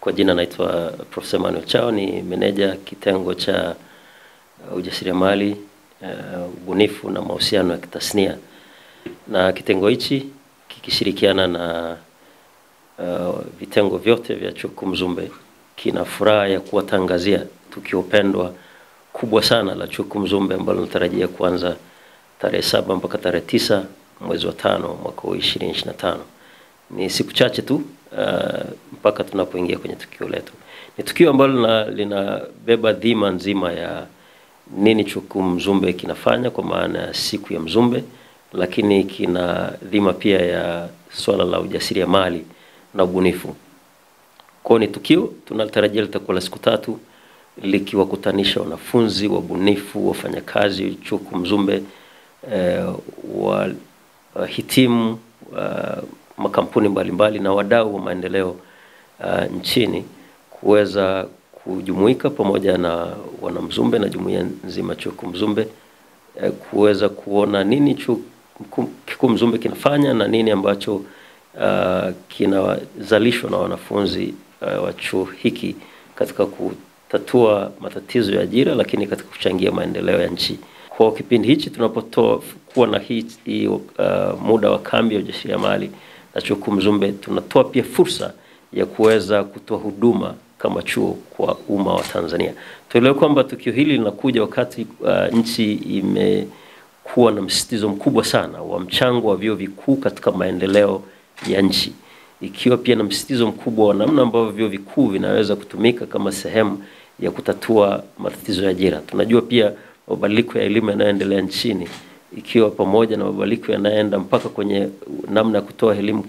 Kwa jina naitwa Profesa Manuel Chao, ni meneja kitengo cha ujasiriamali, ubunifu na mahusiano ya kitasnia. Na kitengo hichi kikishirikiana na vitengo vyote vya Chuo Kikuu Mzumbe kina furaha ya kuwatangazia tukio pendwa kubwa sana la Chuo Kikuu Mzumbe ambalo tunatarajia kuanza tarehe 7 mpaka tarehe 9 mwezi wa 5 mwaka 2025. Ni siku chache tu mpaka tunapoingia kwenye tukio letu. Ni tukio ambalo linabeba dhima nzima ya nini Chuo Kikuu Mzumbe kinafanya kwa maana ya siku ya Mzumbe, lakini kina dhima pia ya swala la ujasiriamali na ubunifu. Kwa ni tukio tunatarajia litakuwa la siku 3 likiwakutanisha wanafunzi, wabunifu, wafanyakazi Chuo Kikuu Mzumbe, wahitimu, makampuni mbalimbali na wadau wa maendeleo nchini kuweza kujumuika pamoja na wanamzumbe na jumuiya nzima Chuo Kikuu Mzumbe, kuweza kuona nini Chuo Kikuu Mzumbe kinafanya na nini ambacho kinazalishwa na wanafunzi wa chuo hiki katika kutatua matatizo ya ajira, lakini katika kuchangia maendeleo ya nchi. Kwa kipindi hichi tunapotoa kuwa na hii muda wa kambi ya ujasiriamali na Chuo Kikuu Mzumbe, tunatoa pia fursa ya kuweza kutoa huduma kama chuo kwa umma wa Tanzania. Tuelewe kwamba tukio hili linakuja wakati nchi imekuwa na msisitizo mkubwa sana wa mchango wa vyuo vikuu katika maendeleo ya nchi, ikiwa pia na msisitizo mkubwa wa namna ambavyo vyuo vikuu vinaweza kutumika kama sehemu ya kutatua matatizo ya ajira. Tunajua pia mabadiliko ya elimu yanayoendelea nchini, ikiwa pamoja na mabadiliko yanayoenda mpaka kwenye namna ya kutoa elimu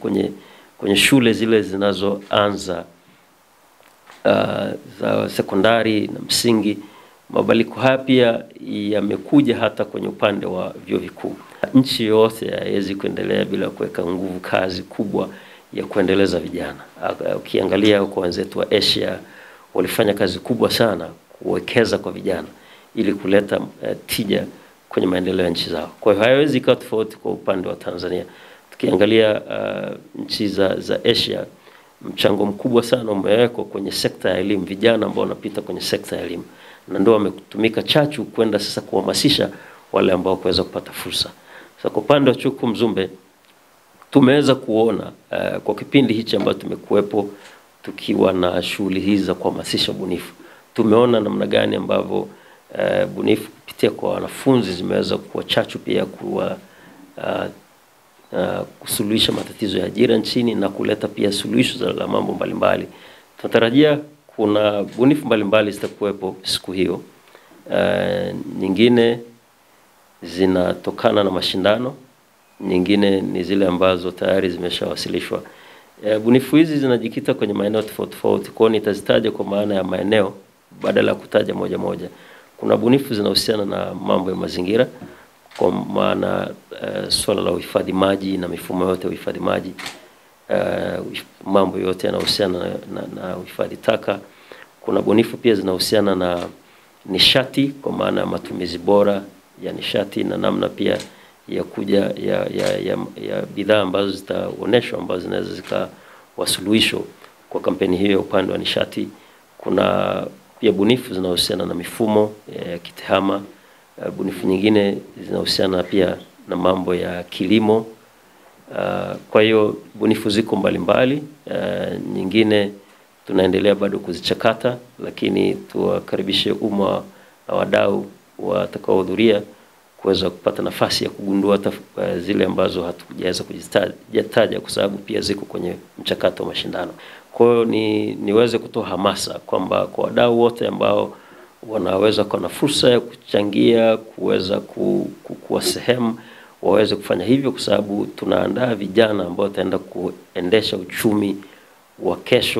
kwenye shule zile zinazoanza za sekondari na msingi. Mabadiliko haya pia yamekuja hata kwenye upande wa vyuo vikuu. Nchi yote haiwezi kuendelea bila kuweka nguvu kazi kubwa ya kuendeleza vijana. Ukiangalia kwa wenzetu wa Asia, walifanya kazi kubwa sana kuwekeza kwa vijana ili kuleta tija kwenye maendeleo ya nchi zao. Kwa hiyo haiwezi kuwa tofauti kwa upande wa Tanzania. Tukiangalia nchi za Asia, mchango mkubwa sana umewekwa kwenye sekta ya elimu, vijana ambao wanapita kwenye sekta ya elimu, na ndio wametumika chachu kwenda sasa kuhamasisha wale ambao kuweza kupata fursa. Sasa kwa upande wa Chuo Kikuu Mzumbe tumeweza kuona kwa kipindi hichi ambacho tumekuepo tukiwa na shughuli hizi za kuhamasisha ubunifu, tumeona namna gani ambavyo bunifu kupitia kwa wanafunzi zimeweza kuwa chachu pia kusuluhisha matatizo ya ajira nchini na kuleta pia suluhisho za mambo mbalimbali. Tunatarajia kuna bunifu mbalimbali zitakuwepo siku hiyo. Nyingine zinatokana na mashindano, nyingine ni zile ambazo tayari zimeshawasilishwa. Bunifu hizi zinajikita kwenye maeneo tofauti tofauti, kwa hiyo nitazitaja kwa maana ya maeneo badala ya kutaja moja moja. Kuna bunifu zinahusiana na mambo ya mazingira, kwa maana swala la uhifadhi maji na mifumo yote ya uhifadhi maji, mambo yote yanahusiana na uhifadhi taka. Kuna bunifu pia zinahusiana na nishati, kwa maana ya matumizi bora ya nishati na namna pia ya kuja ya bidhaa ambazo zitaoneshwa ambazo zinaweza zikawasuluhisho kwa kampeni hiyo upande wa nishati. Kuna pia bunifu zinahusiana na mifumo ya kitehama. Bunifu nyingine zinahusiana pia na mambo ya kilimo. Kwa hiyo bunifu ziko mbalimbali. Nyingine tunaendelea bado kuzichakata, lakini tuwakaribishe umma na wadau watakaohudhuria kuweza kupata nafasi ya kugundua zile ambazo hatujaweza kuzitaja kwa sababu pia ziko kwenye mchakato wa mashindano. Kwa hiyo niweze kutoa hamasa kwamba kwa wadau wote ambao wanaweza kuwa na fursa ya kuchangia, kuweza kuwa sehemu, waweze kufanya hivyo, kwa sababu tunaandaa vijana ambao wataenda kuendesha uchumi wa kesho.